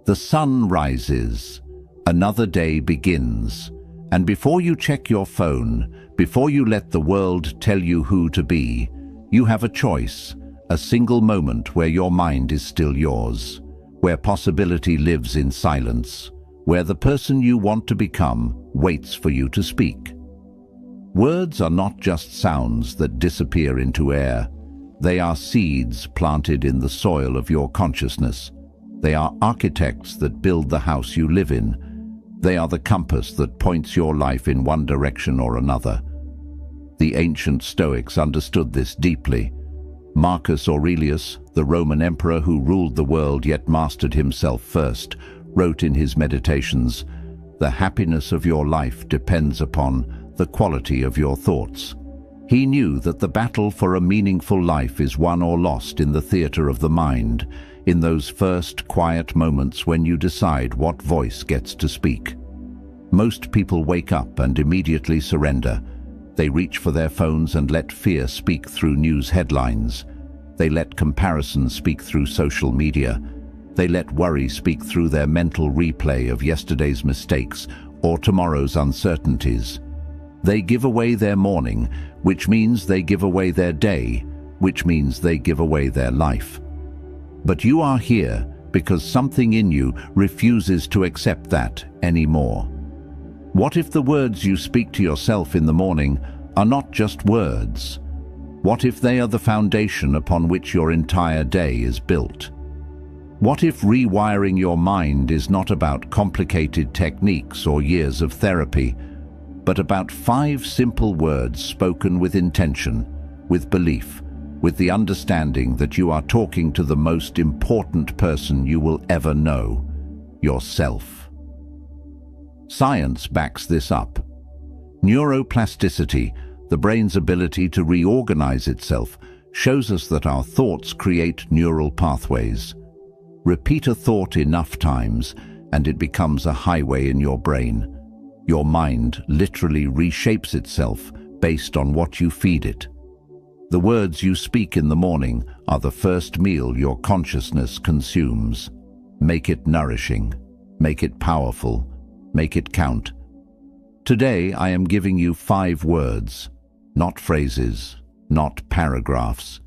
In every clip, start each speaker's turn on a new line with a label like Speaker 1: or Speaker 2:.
Speaker 1: The sun rises, another day begins, and before you check your phone, before you let the world tell you who to be, you have a choice, a single moment where your mind is still yours, where possibility lives in silence, where the person you want to become waits for you to speak. Words are not just sounds that disappear into air. They are seeds planted in the soil of your consciousness. They are architects that build the house you live in. They are the compass that points your life in one direction or another. The ancient Stoics understood this deeply. Marcus Aurelius, the Roman emperor who ruled the world yet mastered himself first, wrote in his Meditations, "The happiness of your life depends upon the quality of your thoughts." He knew that the battle for a meaningful life is won or lost in the theater of the mind, in those first quiet moments when you decide what voice gets to speak. Most people wake up and immediately surrender. They reach for their phones and let fear speak through news headlines. They let comparison speak through social media. They let worry speak through their mental replay of yesterday's mistakes or tomorrow's uncertainties. They give away their morning, which means they give away their day, which means they give away their life. But you are here because something in you refuses to accept that anymore. What if the words you speak to yourself in the morning are not just words? What if they are the foundation upon which your entire day is built? What if rewiring your mind is not about complicated techniques or years of therapy, but about 5 simple words spoken with intention, with belief, with the understanding that you are talking to the most important person you will ever know, yourself? Science backs this up. Neuroplasticity, the brain's ability to reorganize itself, shows us that our thoughts create neural pathways. Repeat a thought enough times, and it becomes a highway in your brain. Your mind literally reshapes itself based on what you feed it. The words you speak in the morning are the first meal your consciousness consumes. Make it nourishing. Make it powerful. Make it count. Today I am giving you 5 words, not phrases, not paragraphs,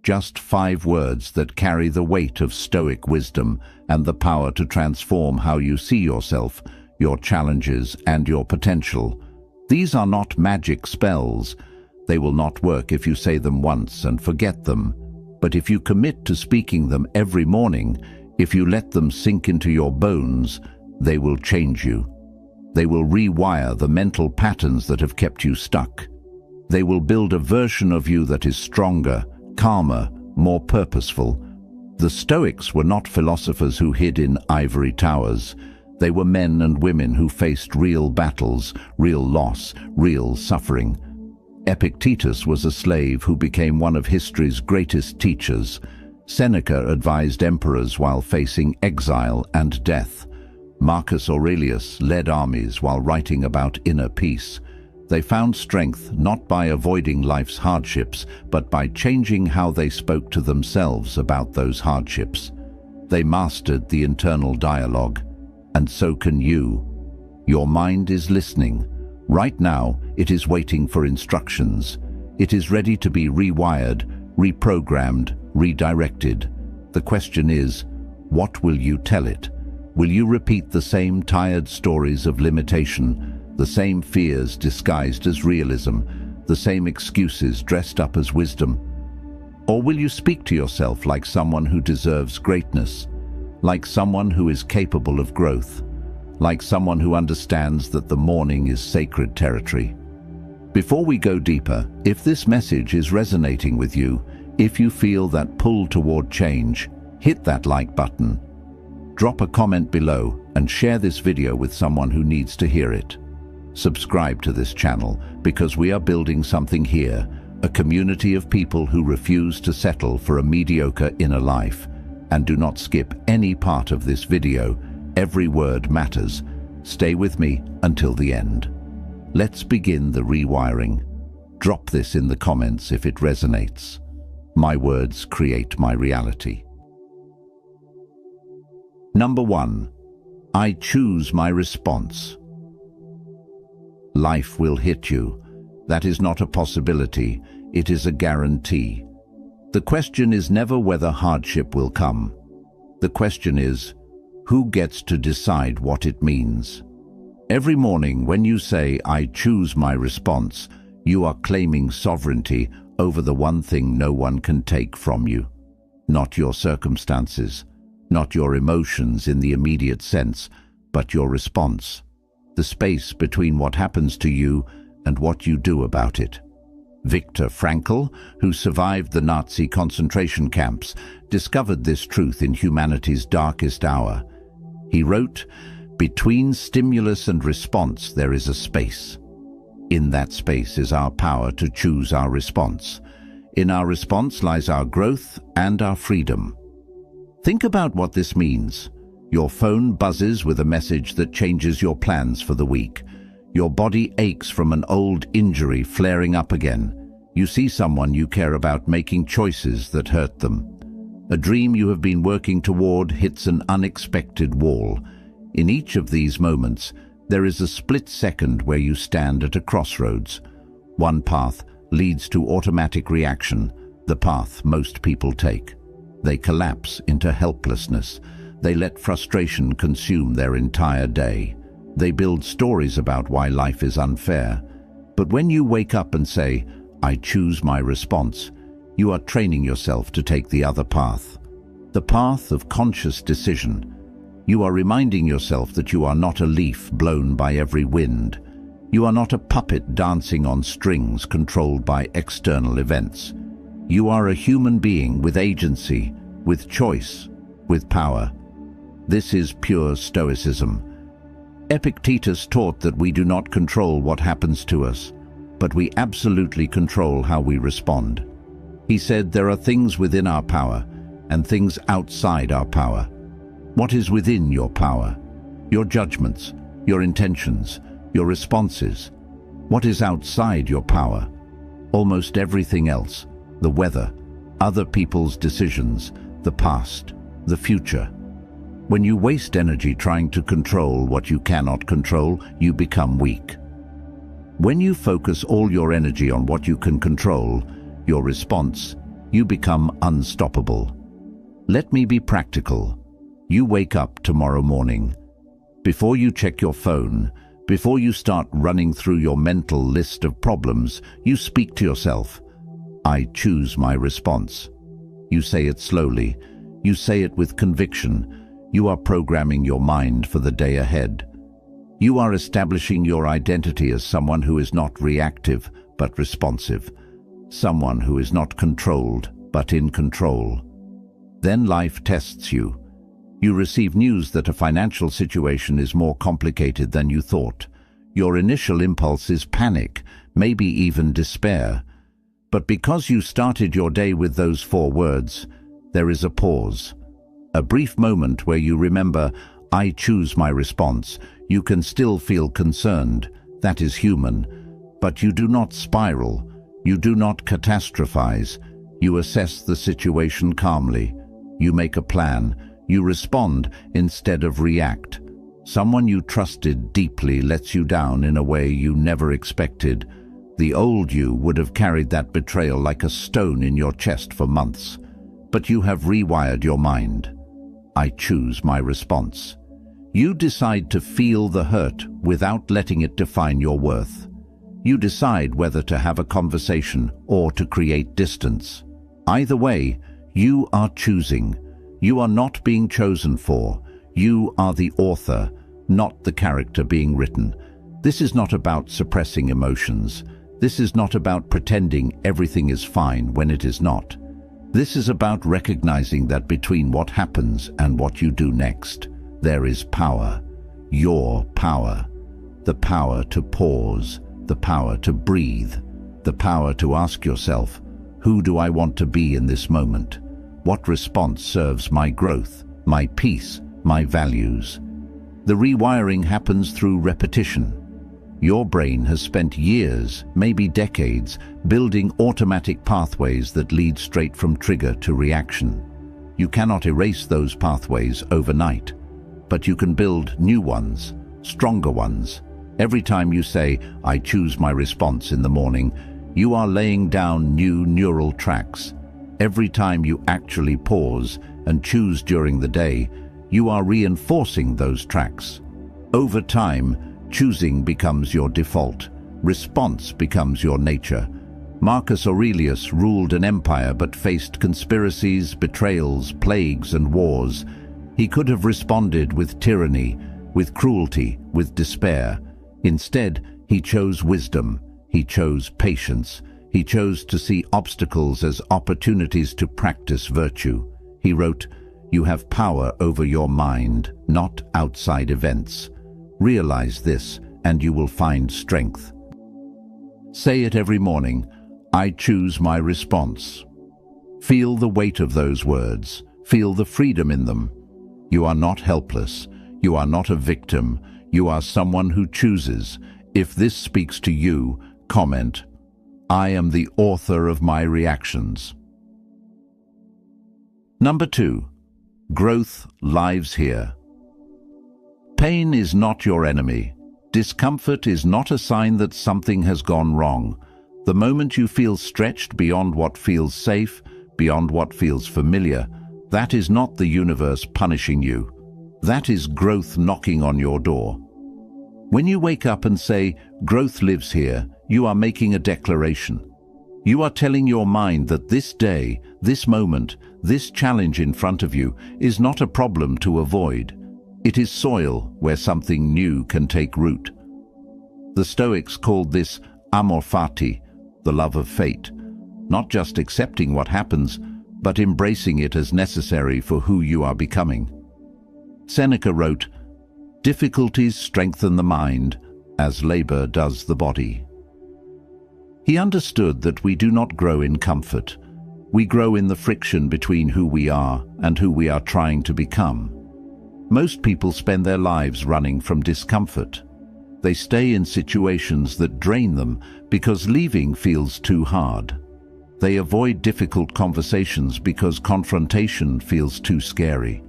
Speaker 1: just 5 words that carry the weight of Stoic wisdom and the power to transform how you see yourself, your challenges, and your potential. These are not magic spells. They will not work if you say them once and forget them. But if you commit to speaking them every morning, if you let them sink into your bones, they will change you. They will rewire the mental patterns that have kept you stuck. They will build a version of you that is stronger, calmer, more purposeful. The Stoics were not philosophers who hid in ivory towers. They were men and women who faced real battles, real loss, real suffering. Epictetus was a slave who became one of history's greatest teachers. Seneca advised emperors while facing exile and death. Marcus Aurelius led armies while writing about inner peace. They found strength not by avoiding life's hardships, but by changing how they spoke to themselves about those hardships. They mastered the internal dialogue. And so can you. Your mind is listening. Right now, it is waiting for instructions. It is ready to be rewired, reprogrammed, redirected. The question is, what will you tell it? Will you repeat the same tired stories of limitation, the same fears disguised as realism, the same excuses dressed up as wisdom? Or will you speak to yourself like someone who deserves greatness, like someone who is capable of growth, like someone who understands that the morning is sacred territory? Before we go deeper, if this message is resonating with you, if you feel that pull toward change, hit that like button. Drop a comment below and share this video with someone who needs to hear it. Subscribe to this channel because we are building something here, a community of people who refuse to settle for a mediocre inner life. And do not skip any part of this video. Every word matters. Stay with me until the end. Let's begin the rewiring. Drop this in the comments if it resonates. My words create my reality. Number 1. I choose my response. Life will hit you. That is not a possibility, it is a guarantee. The question is never whether hardship will come. The question is, who gets to decide what it means? Every morning when you say, I choose my response, you are claiming sovereignty over the one thing no one can take from you. Not your circumstances, not your emotions in the immediate sense, but your response. The space between what happens to you and what you do about it. Viktor Frankl, who survived the Nazi concentration camps, discovered this truth in humanity's darkest hour. He wrote, "Between stimulus and response there is a space. In that space is our power to choose our response. In our response lies our growth and our freedom." Think about what this means. Your phone buzzes with a message that changes your plans for the week. Your body aches from an old injury flaring up again. You see someone you care about making choices that hurt them. A dream you have been working toward hits an unexpected wall. In each of these moments, there is a split second where you stand at a crossroads. One path leads to automatic reaction, the path most people take. They collapse into helplessness. They let frustration consume their entire day. They build stories about why life is unfair. But when you wake up and say, I choose my response, you are training yourself to take the other path. The path of conscious decision. You are reminding yourself that you are not a leaf blown by every wind. You are not a puppet dancing on strings controlled by external events. You are a human being with agency, with choice, with power. This is pure Stoicism. Epictetus taught that we do not control what happens to us, but we absolutely control how we respond. He said there are things within our power and things outside our power. What is within your power? Your judgments, your intentions, your responses. What is outside your power? Almost everything else. The weather, other people's decisions, the past, the future. When you waste energy trying to control what you cannot control, you become weak. When you focus all your energy on what you can control, your response, you become unstoppable. Let me be practical. You wake up tomorrow morning. Before you check your phone, before you start running through your mental list of problems, you speak to yourself, I choose my response. You say it slowly. You say it with conviction. You are programming your mind for the day ahead. You are establishing your identity as someone who is not reactive but responsive, someone who is not controlled but in control. Then life tests you. You receive news that a financial situation is more complicated than you thought. Your initial impulse is panic, maybe even despair. But because you started your day with those 4 words, there is a pause. A brief moment where you remember, I choose my response. You can still feel concerned. That is human. But you do not spiral. You do not catastrophize. You assess the situation calmly. You make a plan. You respond instead of react. Someone you trusted deeply lets you down in a way you never expected. The old you would have carried that betrayal like a stone in your chest for months. But you have rewired your mind. I choose my response. You decide to feel the hurt without letting it define your worth. You decide whether to have a conversation or to create distance. Either way, you are choosing. You are not being chosen for. You are the author, not the character being written. This is not about suppressing emotions. This is not about pretending everything is fine when it is not. This is about recognizing that between what happens and what you do next, there is power. Your power. The power to pause, the power to breathe, the power to ask yourself, who do I want to be in this moment? What response serves my growth, my peace, my values? The rewiring happens through repetition. Your brain has spent years, maybe decades, building automatic pathways that lead straight from trigger to reaction. You cannot erase those pathways overnight. but you can build new ones, stronger ones. Every time you say, "I choose my response" in the morning, you are laying down new neural tracks. Every time you actually pause and choose during the day, you are reinforcing those tracks. Over time, choosing becomes your default. Response becomes your nature. Marcus Aurelius ruled an empire but faced conspiracies, betrayals, plagues, and wars. He could have responded with tyranny, with cruelty, with despair. Instead, he chose wisdom. He chose patience. He chose to see obstacles as opportunities to practice virtue. He wrote, "You have power over your mind, not outside events. Realize this, and you will find strength." Say it every morning, "I choose my response." Feel the weight of those words. Feel the freedom in them. You are not helpless. You are not a victim. You are someone who chooses. If this speaks to you, comment, "I am the author of my reactions." Number 2. Growth lives here. Pain is not your enemy. Discomfort is not a sign that something has gone wrong. The moment you feel stretched beyond what feels safe, beyond what feels familiar, that is not the universe punishing you. That is growth knocking on your door. When you wake up and say, "Growth lives here," you are making a declaration. You are telling your mind that this day, this moment, this challenge in front of you is not a problem to avoid. It is soil where something new can take root. The Stoics called this amor fati, the love of fate, not just accepting what happens, but embracing it as necessary for who you are becoming. Seneca wrote, "Difficulties strengthen the mind, as labor does the body." He understood that we do not grow in comfort. We grow in the friction between who we are and who we are trying to become. Most people spend their lives running from discomfort. They stay in situations that drain them because leaving feels too hard. They avoid difficult conversations because confrontation feels too scary.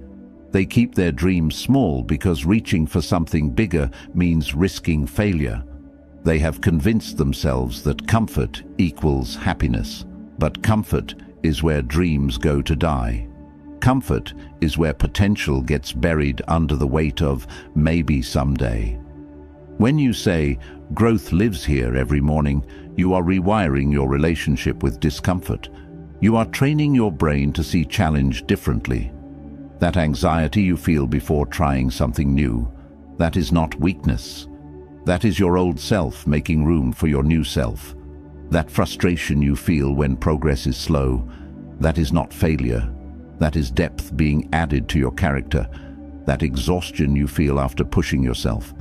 Speaker 1: They keep their dreams small because reaching for something bigger means risking failure. They have convinced themselves that comfort equals happiness, but comfort is where dreams go to die. Comfort is where potential gets buried under the weight of maybe someday. When you say, "Growth lives here" every morning, you are rewiring your relationship with discomfort. You are training your brain to see challenge differently. That anxiety you feel before trying something new, that is not weakness. That is your old self making room for your new self. That frustration you feel when progress is slow, that is not failure. That is depth being added to your character. That exhaustion you feel after pushing yourself,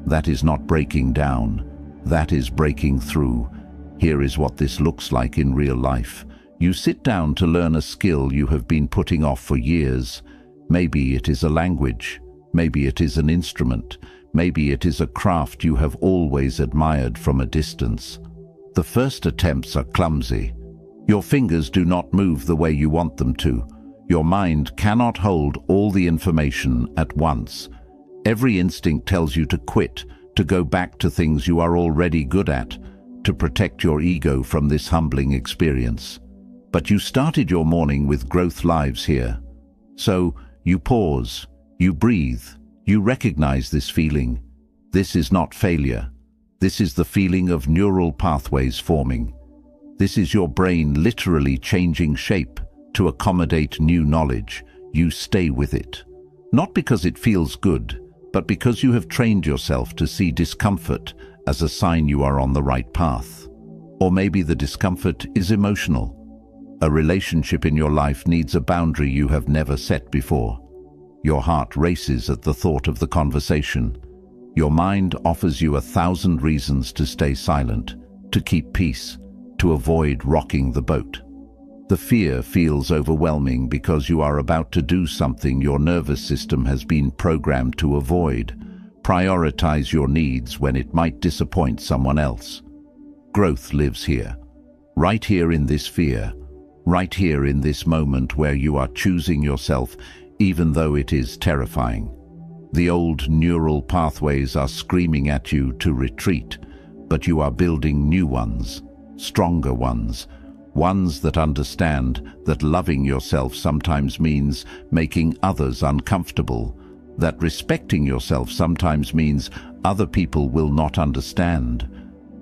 Speaker 1: that is not breaking down. That is breaking through. Here is what this looks like in real life. You sit down to learn a skill you have been putting off for years. Maybe it is a language. Maybe it is an instrument. Maybe it is a craft you have always admired from a distance. The first attempts are clumsy. Your fingers do not move the way you want them to. Your mind cannot hold all the information at once. Every instinct tells you to quit, to go back to things you are already good at, to protect your ego from this humbling experience. But you started your morning with "Growth lives here." So you pause, you breathe, you recognize this feeling. This is not failure. This is the feeling of neural pathways forming. This is your brain literally changing shape to accommodate new knowledge. You stay with it. Not because it feels good, but because you have trained yourself to see discomfort as a sign you are on the right path. Or maybe the discomfort is emotional. A relationship in your life needs a boundary you have never set before. Your heart races at the thought of the conversation. Your mind offers you 1,000 reasons to stay silent, to keep peace, to avoid rocking the boat. The fear feels overwhelming because you are about to do something your nervous system has been programmed to avoid. Prioritize your needs when it might disappoint someone else. Growth lives here. Right here in this fear. Right here in this moment where you are choosing yourself, even though it is terrifying. The old neural pathways are screaming at you to retreat, but you are building new ones, stronger ones, ones that understand that loving yourself sometimes means making others uncomfortable, that respecting yourself sometimes means other people will not understand,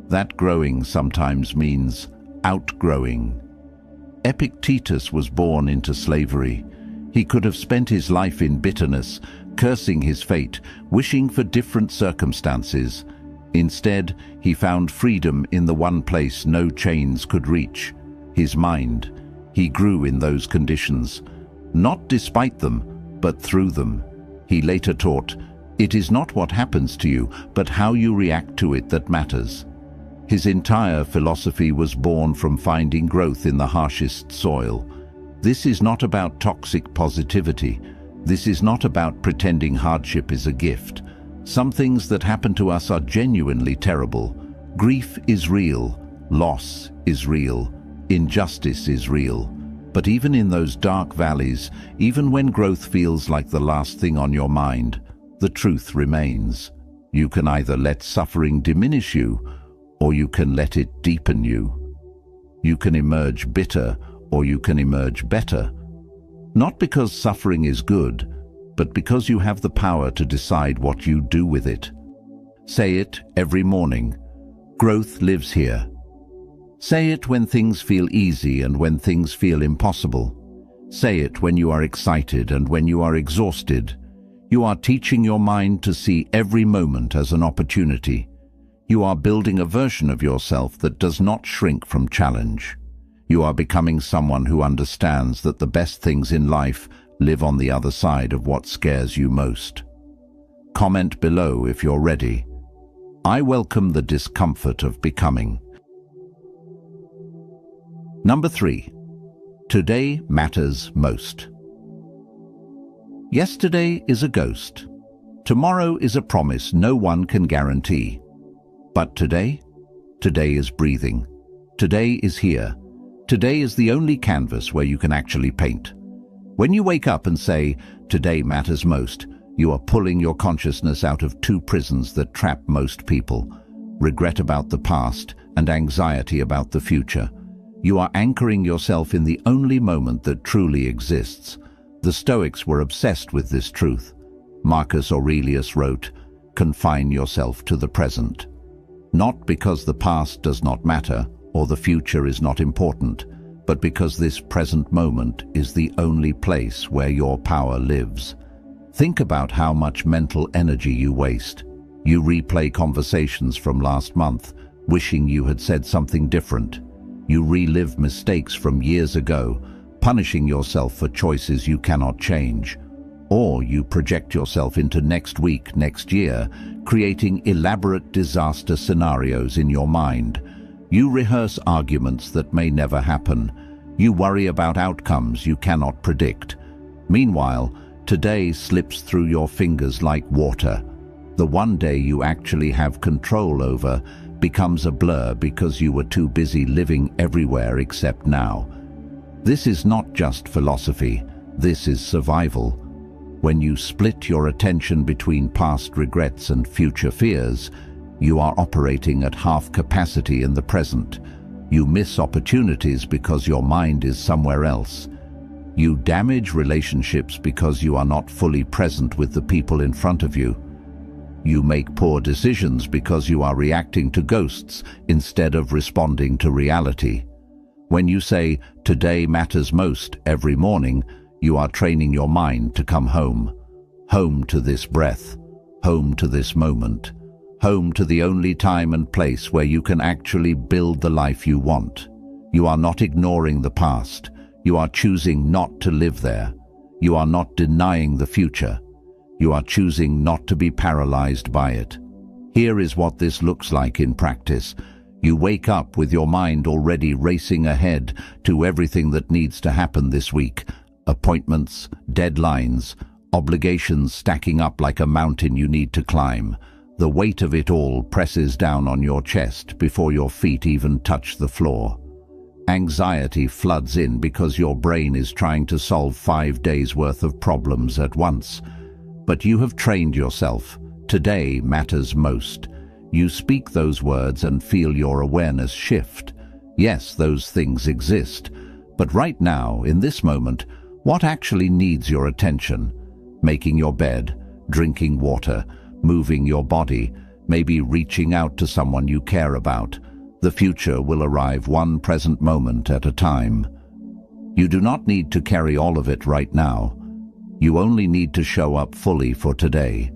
Speaker 1: that growing sometimes means outgrowing. Epictetus was born into slavery. He could have spent his life in bitterness, cursing his fate, wishing for different circumstances. Instead, he found freedom in the one place no chains could reach, his mind. He grew in those conditions, not despite them, but through them. He later taught, "It is not what happens to you, but how you react to it that matters." His entire philosophy was born from finding growth in the harshest soil. This is not about toxic positivity. This is not about pretending hardship is a gift. Some things that happen to us are genuinely terrible. Grief is real. Loss is real. Injustice is real. But even in those dark valleys, even when growth feels like the last thing on your mind, the truth remains. You can either let suffering diminish you, or you can let it deepen you. You can emerge bitter, or you can emerge better. Not because suffering is good, but because you have the power to decide what you do with it. Say it every morning. Growth lives here. Say it when things feel easy and when things feel impossible. Say it when you are excited and when you are exhausted. You are teaching your mind to see every moment as an opportunity. You are building a version of yourself that does not shrink from challenge. You are becoming someone who understands that the best things in life live on the other side of what scares you most. Comment below if you're ready. I welcome the discomfort of becoming. Number 3. Today matters most. Yesterday is a ghost. Tomorrow is a promise no one can guarantee. But today? Today is breathing. Today is here. Today is the only canvas where you can actually paint. When you wake up and say, "Today matters most," you are pulling your consciousness out of two prisons that trap most people: regret about the past and anxiety about the future. You are anchoring yourself in the only moment that truly exists. The Stoics were obsessed with this truth. Marcus Aurelius wrote, "Confine yourself to the present." Not because the past does not matter or the future is not important, but because this present moment is the only place where your power lives. Think about how much mental energy you waste. You replay conversations from last month, wishing you had said something different. You relive mistakes from years ago, punishing yourself for choices you cannot change. Or you project yourself into next week, next year, creating elaborate disaster scenarios in your mind. You rehearse arguments that may never happen. You worry about outcomes you cannot predict. Meanwhile, today slips through your fingers like water. The one day you actually have control over becomes a blur because you were too busy living everywhere except now. This is not just philosophy, this is survival. When you split your attention between past regrets and future fears, you are operating at half capacity in the present. You miss opportunities because your mind is somewhere else. You damage relationships because you are not fully present with the people in front of you. You make poor decisions because you are reacting to ghosts instead of responding to reality. When you say, "Today matters most," every morning, you are training your mind to come home. Home to this breath. Home to this moment. Home to the only time and place where you can actually build the life you want. You are not ignoring the past. You are choosing not to live there. You are not denying the future. You are choosing not to be paralyzed by it. Here is what this looks like in practice. You wake up with your mind already racing ahead to everything that needs to happen this week. Appointments, deadlines, obligations stacking up like a mountain you need to climb. The weight of it all presses down on your chest before your feet even touch the floor. Anxiety floods in because your brain is trying to solve 5 days' worth of problems at once. But you have trained yourself. Today matters most. You speak those words and feel your awareness shift. Yes, those things exist. But right now, in this moment, what actually needs your attention? Making your bed, drinking water, moving your body, maybe reaching out to someone you care about. The future will arrive one present moment at a time. You do not need to carry all of it right now. You only need to show up fully for today.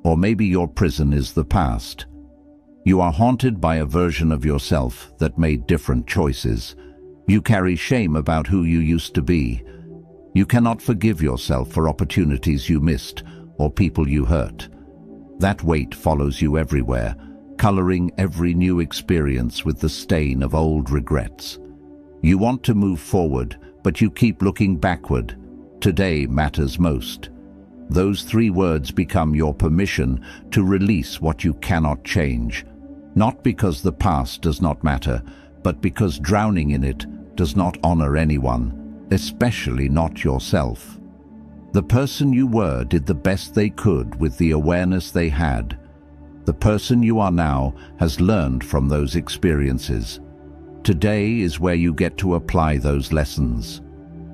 Speaker 1: Or maybe your prison is the past. You are haunted by a version of yourself that made different choices. You carry shame about who you used to be. You cannot forgive yourself for opportunities you missed or people you hurt. That weight follows you everywhere, coloring every new experience with the stain of old regrets. You want to move forward, but you keep looking backward. Today matters most. Those 3 words become your permission to release what you cannot change. Not because the past does not matter, but because drowning in it does not honor anyone, especially not yourself. The person you were did the best they could with the awareness they had. The person you are now has learned from those experiences. Today is where you get to apply those lessons.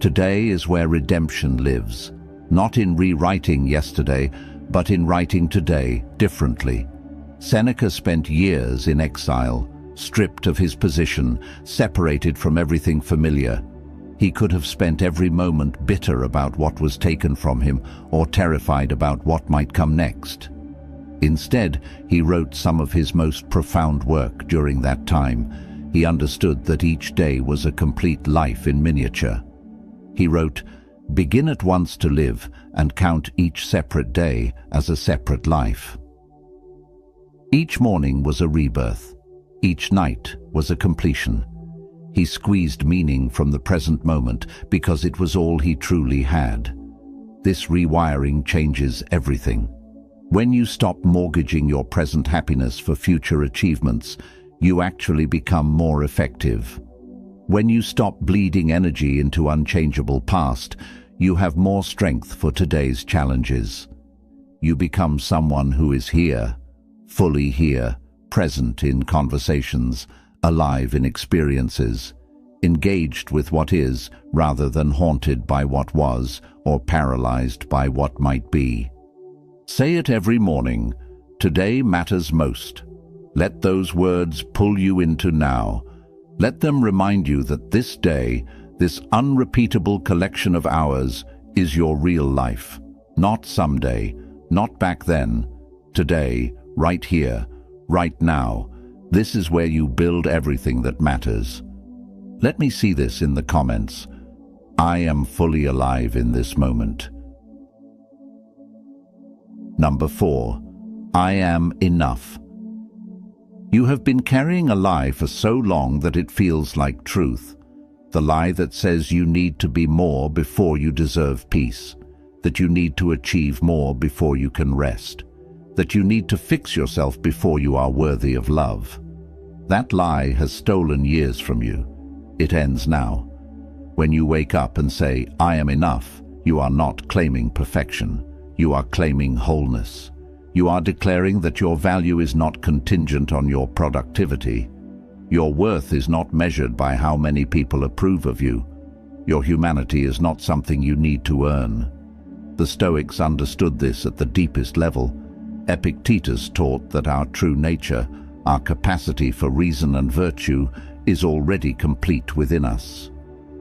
Speaker 1: Today is where redemption lives, not in rewriting yesterday, but in writing today differently. Seneca spent years in exile, stripped of his position, separated from everything familiar. He could have spent every moment bitter about what was taken from him or terrified about what might come next. Instead, he wrote some of his most profound work during that time. He understood that each day was a complete life in miniature. He wrote, "Begin at once to live and count each separate day as a separate life." Each morning was a rebirth. Each night was a completion. He squeezed meaning from the present moment because it was all he truly had. This rewiring changes everything. When you stop mortgaging your present happiness for future achievements, you actually become more effective. When you stop bleeding energy into unchangeable past, you have more strength for today's challenges. You become someone who is here, fully here, present in conversations, alive in experiences, engaged with what is rather than haunted by what was or paralyzed by what might be. Say it every morning, "Today matters most." Let those words pull you into now. Let them remind you that this day, this unrepeatable collection of hours, is your real life. Not someday, not back then. Today, right here, right now. This is where you build everything that matters. Let me see this in the comments. I am fully alive in this moment. Number 4. I am enough. You have been carrying a lie for so long that it feels like truth. The lie that says you need to be more before you deserve peace, that you need to achieve more before you can rest, that you need to fix yourself before you are worthy of love. That lie has stolen years from you. It ends now. When you wake up and say, "I am enough," you are not claiming perfection. You are claiming wholeness. You are declaring that your value is not contingent on your productivity. Your worth is not measured by how many people approve of you. Your humanity is not something you need to earn. The Stoics understood this at the deepest level. Epictetus taught that our true nature, our capacity for reason and virtue, is already complete within us.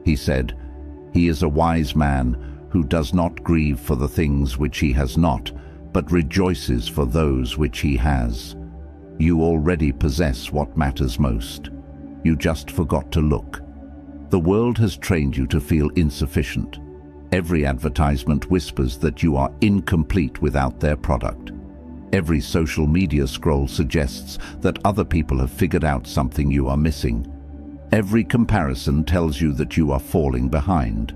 Speaker 1: He said, "He is a wise man who does not grieve for the things which he has not, but rejoices for those which he has." You already possess what matters most. You just forgot to look. The world has trained you to feel insufficient. Every advertisement whispers that you are incomplete without their product. Every social media scroll suggests that other people have figured out something you are missing. Every comparison tells you that you are falling behind.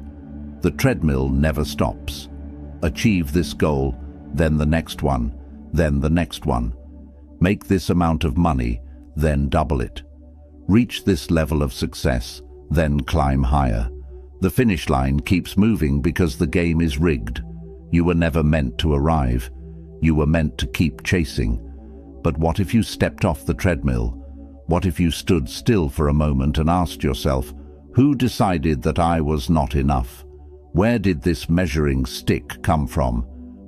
Speaker 1: The treadmill never stops. Achieve this goal, then the next one, then the next one. Make this amount of money, then double it. Reach this level of success, then climb higher. The finish line keeps moving because the game is rigged. You were never meant to arrive. You were meant to keep chasing. But what if you stepped off the treadmill? What if you stood still for a moment and asked yourself, who decided that I was not enough? Where did this measuring stick come from?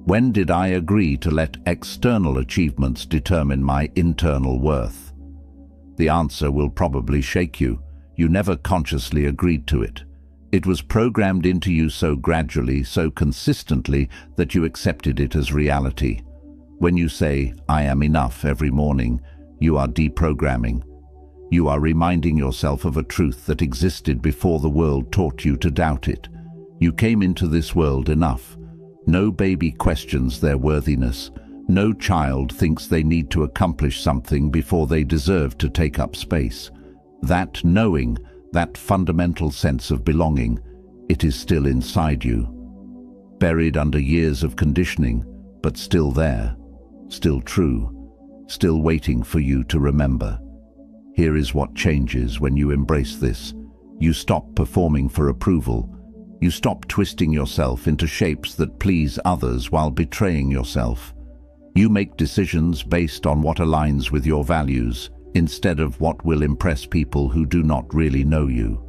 Speaker 1: When did I agree to let external achievements determine my internal worth? The answer will probably shake you. You never consciously agreed to it. It was programmed into you so gradually, so consistently, that you accepted it as reality. When you say, "I am enough," every morning, you are deprogramming. You are reminding yourself of a truth that existed before the world taught you to doubt it. You came into this world enough. No baby questions their worthiness. No child thinks they need to accomplish something before they deserve to take up space. That knowing, that fundamental sense of belonging, it is still inside you. Buried under years of conditioning, but still there, still true, still waiting for you to remember. Here is what changes when you embrace this. You stop performing for approval. You stop twisting yourself into shapes that please others while betraying yourself. You make decisions based on what aligns with your values, instead of what will impress people who do not really know you.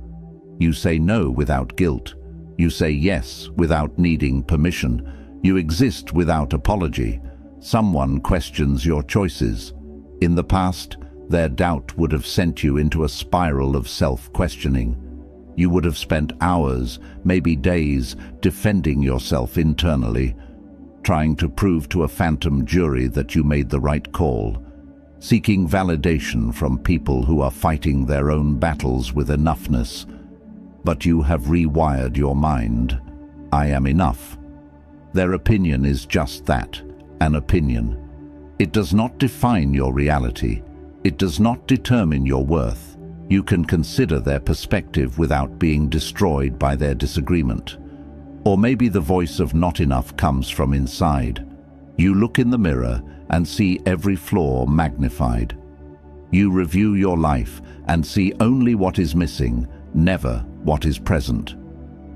Speaker 1: You say no without guilt. You say yes without needing permission. You exist without apology. Someone questions your choices. In the past, their doubt would have sent you into a spiral of self-questioning. You would have spent hours, maybe days, defending yourself internally, trying to prove to a phantom jury that you made the right call, seeking validation from people who are fighting their own battles with enoughness. But you have rewired your mind. I am enough. Their opinion is just that, an opinion. It does not define your reality. It does not determine your worth. You can consider their perspective without being destroyed by their disagreement. Or maybe the voice of not enough comes from inside. You look in the mirror and see every flaw magnified. You review your life and see only what is missing, never what is present.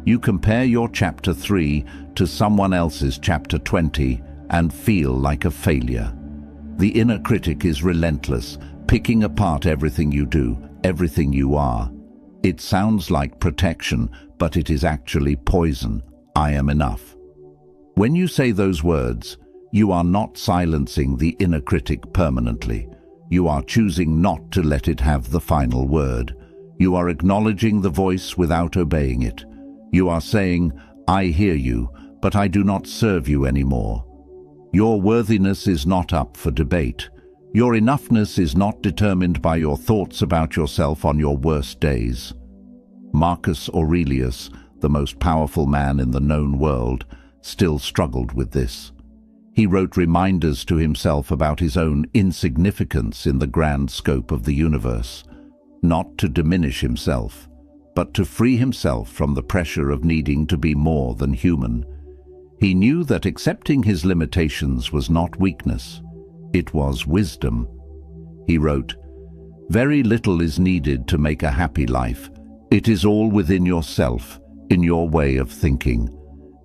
Speaker 1: You compare your chapter 3 to someone else's chapter 20 and feel like a failure. The inner critic is relentless, picking apart everything you do, everything you are. It sounds like protection, but it is actually poison. I am enough. When you say those words, you are not silencing the inner critic permanently. You are choosing not to let it have the final word. You are acknowledging the voice without obeying it. You are saying, I hear you, but I do not serve you anymore. Your worthiness is not up for debate. Your enoughness is not determined by your thoughts about yourself on your worst days. Marcus Aurelius, the most powerful man in the known world, still struggled with this. He wrote reminders to himself about his own insignificance in the grand scope of the universe, not to diminish himself, but to free himself from the pressure of needing to be more than human. He knew that accepting his limitations was not weakness. It was wisdom. He wrote, "Very little is needed to make a happy life. It is all within yourself, in your way of thinking.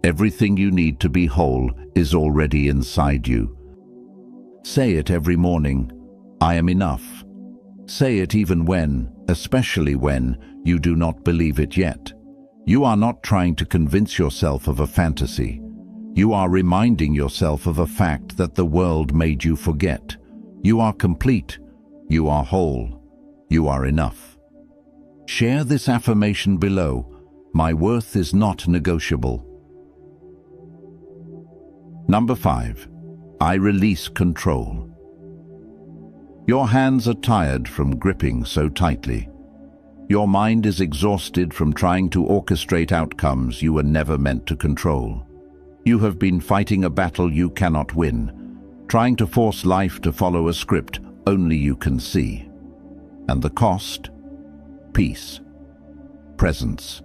Speaker 1: Everything you need to be whole is already inside you." Say it every morning, I am enough. Say it even when, especially when, you do not believe it yet. You are not trying to convince yourself of a fantasy. You are reminding yourself of a fact that the world made you forget. You are complete. You are whole. You are enough. Share this affirmation below. My worth is not negotiable. Number 5. I release control. Your hands are tired from gripping so tightly. Your mind is exhausted from trying to orchestrate outcomes you were never meant to control. You have been fighting a battle you cannot win, trying to force life to follow a script only you can see. And the cost? Peace. Presence.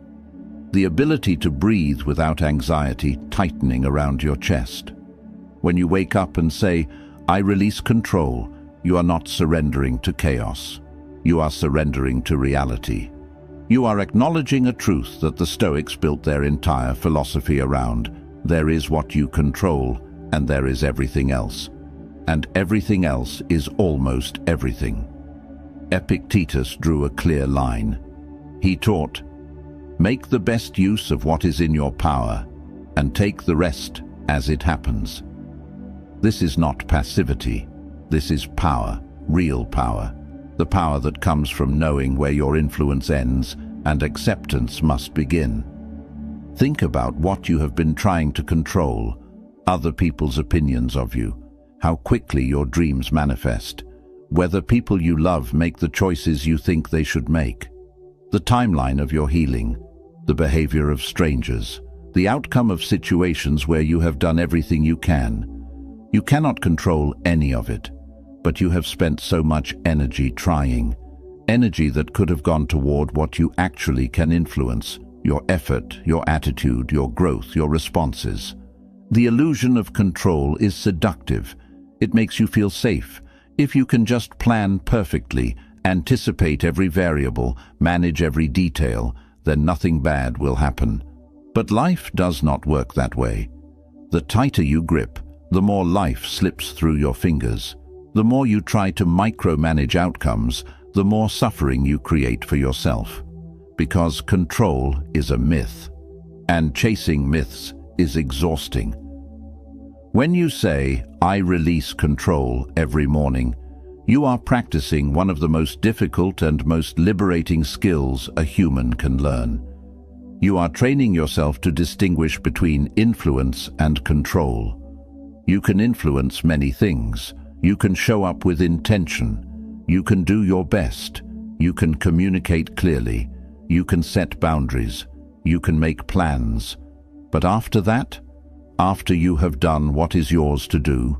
Speaker 1: The ability to breathe without anxiety tightening around your chest. When you wake up and say, I release control, you are not surrendering to chaos. You are surrendering to reality. You are acknowledging a truth that the Stoics built their entire philosophy around. There is what you control, and there is everything else. And everything else is almost everything. Epictetus drew a clear line. He taught, "Make the best use of what is in your power, and take the rest as it happens." This is not passivity. This is power, real power. The power that comes from knowing where your influence ends and acceptance must begin. Think about what you have been trying to control, other people's opinions of you, how quickly your dreams manifest, whether people you love make the choices you think they should make, the timeline of your healing, the behavior of strangers, the outcome of situations where you have done everything you can. You cannot control any of it, but you have spent so much energy trying, energy that could have gone toward what you actually can influence, your effort, your attitude, your growth, your responses. The illusion of control is seductive. It makes you feel safe. If you can just plan perfectly, anticipate every variable, manage every detail, then nothing bad will happen. But life does not work that way. The tighter you grip, the more life slips through your fingers. The more you try to micromanage outcomes, the more suffering you create for yourself. Because control is a myth, and chasing myths is exhausting. When you say, "I release control" every morning, you are practicing one of the most difficult and most liberating skills a human can learn. You are training yourself to distinguish between influence and control. You can influence many things. You can show up with intention. You can do your best. You can communicate clearly. You can set boundaries. You can make plans. But after that, after you have done what is yours to do,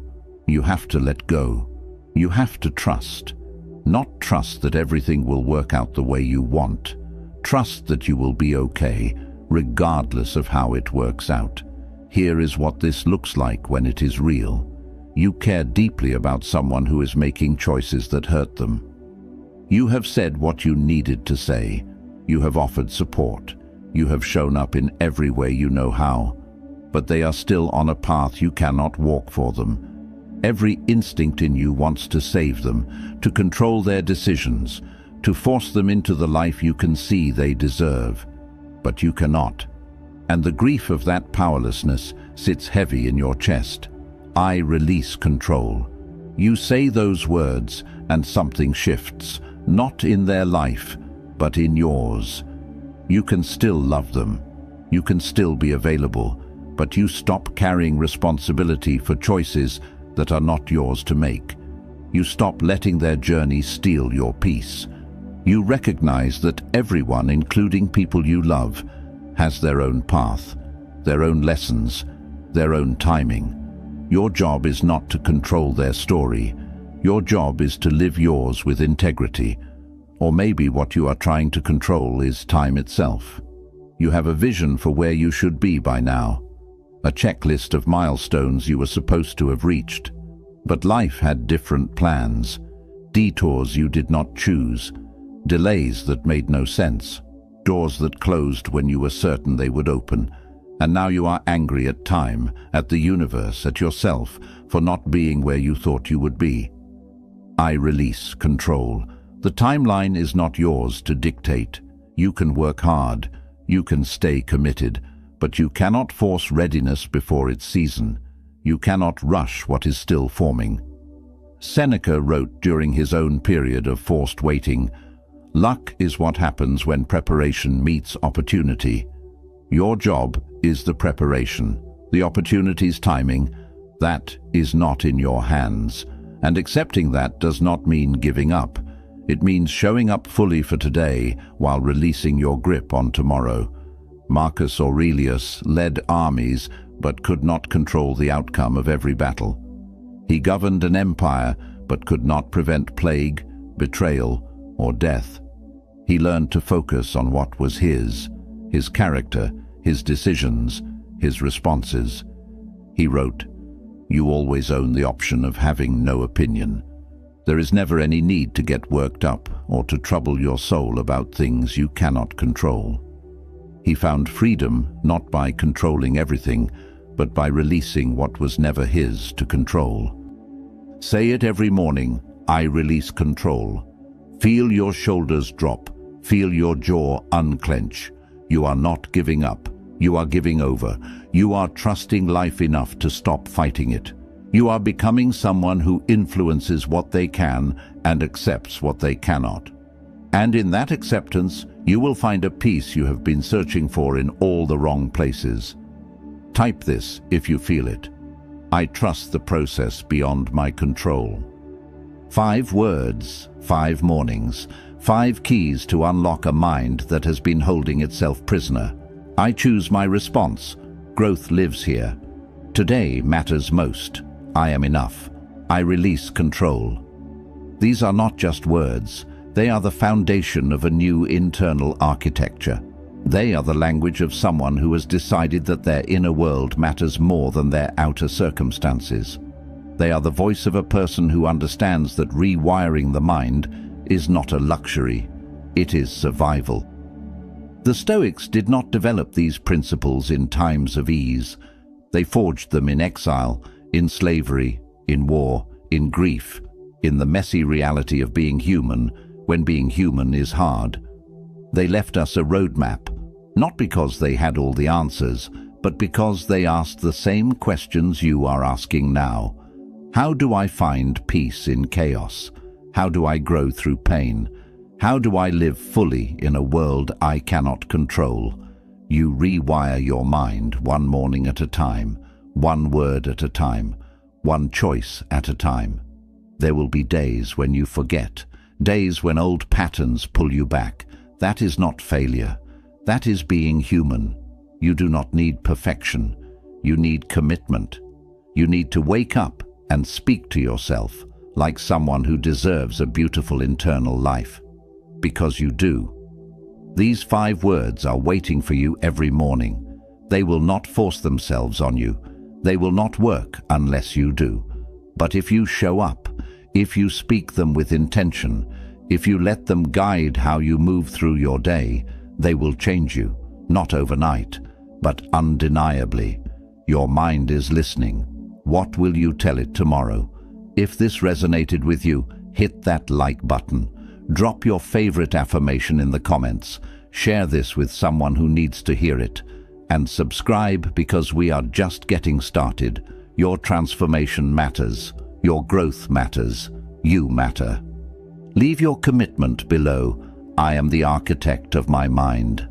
Speaker 1: you have to let go. You have to trust. Not trust that everything will work out the way you want. Trust that you will be okay, regardless of how it works out. Here is what this looks like when it is real. You care deeply about someone who is making choices that hurt them. You have said what you needed to say. You have offered support. You have shown up in every way you know how. But they are still on a path you cannot walk for them. Every instinct in you wants to save them, to control their decisions, to force them into the life you can see they deserve. But you cannot. And the grief of that powerlessness sits heavy in your chest. I release control. You say those words and something shifts, not in their life, but in yours. You can still love them. You can still be available, but you stop carrying responsibility for choices that are not yours to make. You stop letting their journey steal your peace. You recognize that everyone, including people you love, has their own path, their own lessons, their own timing. Your job is not to control their story. Your job is to live yours with integrity. Or maybe what you are trying to control is time itself. You have a vision for where you should be by now, a checklist of milestones you were supposed to have reached. But life had different plans, detours you did not choose, delays that made no sense, doors that closed when you were certain they would open. And now you are angry at time, at the universe, at yourself, for not being where you thought you would be. I release control. The timeline is not yours to dictate. You can work hard, you can stay committed, but you cannot force readiness before its season. You cannot rush what is still forming. Seneca wrote during his own period of forced waiting, "Luck is what happens when preparation meets opportunity." Your job is the preparation. The opportunity's timing, that is not in your hands. And accepting that does not mean giving up. It means showing up fully for today while releasing your grip on tomorrow. Marcus Aurelius led armies but could not control the outcome of every battle. He governed an empire but could not prevent plague, betrayal, or death. He learned to focus on what was his character, his decisions, his responses. He wrote, "You always own the option of having no opinion. There is never any need to get worked up or to trouble your soul about things you cannot control." He found freedom not by controlling everything, but by releasing what was never his to control. Say it every morning, I release control. Feel your shoulders drop. Feel your jaw unclench. You are not giving up. You are giving over. You are trusting life enough to stop fighting it. You are becoming someone who influences what they can and accepts what they cannot. And in that acceptance, you will find a peace you have been searching for in all the wrong places. Type this if you feel it. I trust the process beyond my control. 5 words, 5 mornings, 5 keys to unlock a mind that has been holding itself prisoner. I choose my response. Growth lives here. Today matters most. I am enough. I release control. These are not just words. They are the foundation of a new internal architecture. They are the language of someone who has decided that their inner world matters more than their outer circumstances. They are the voice of a person who understands that rewiring the mind is not a luxury, it is survival. The Stoics did not develop these principles in times of ease. They forged them in exile, in slavery, in war, in grief, in the messy reality of being human, when being human is hard. They left us a roadmap, not because they had all the answers, but because they asked the same questions you are asking now. How do I find peace in chaos? How do I grow through pain? How do I live fully in a world I cannot control? You rewire your mind one morning at a time, one word at a time, one choice at a time. There will be days when you forget, days when old patterns pull you back. That is not failure. That is being human. You do not need perfection. You need commitment. You need to wake up and speak to yourself like someone who deserves a beautiful internal life. Because you do. These 5 words are waiting for you every morning. They will not force themselves on you. They will not work unless you do. But if you show up, if you speak them with intention, if you let them guide how you move through your day, they will change you, not overnight, but undeniably. Your mind is listening. What will you tell it tomorrow? If this resonated with you, hit that like button. Drop your favorite affirmation in the comments. Share this with someone who needs to hear it. And subscribe because we are just getting started. Your transformation matters. Your growth matters. You matter. Leave your commitment below. I am the architect of my mind.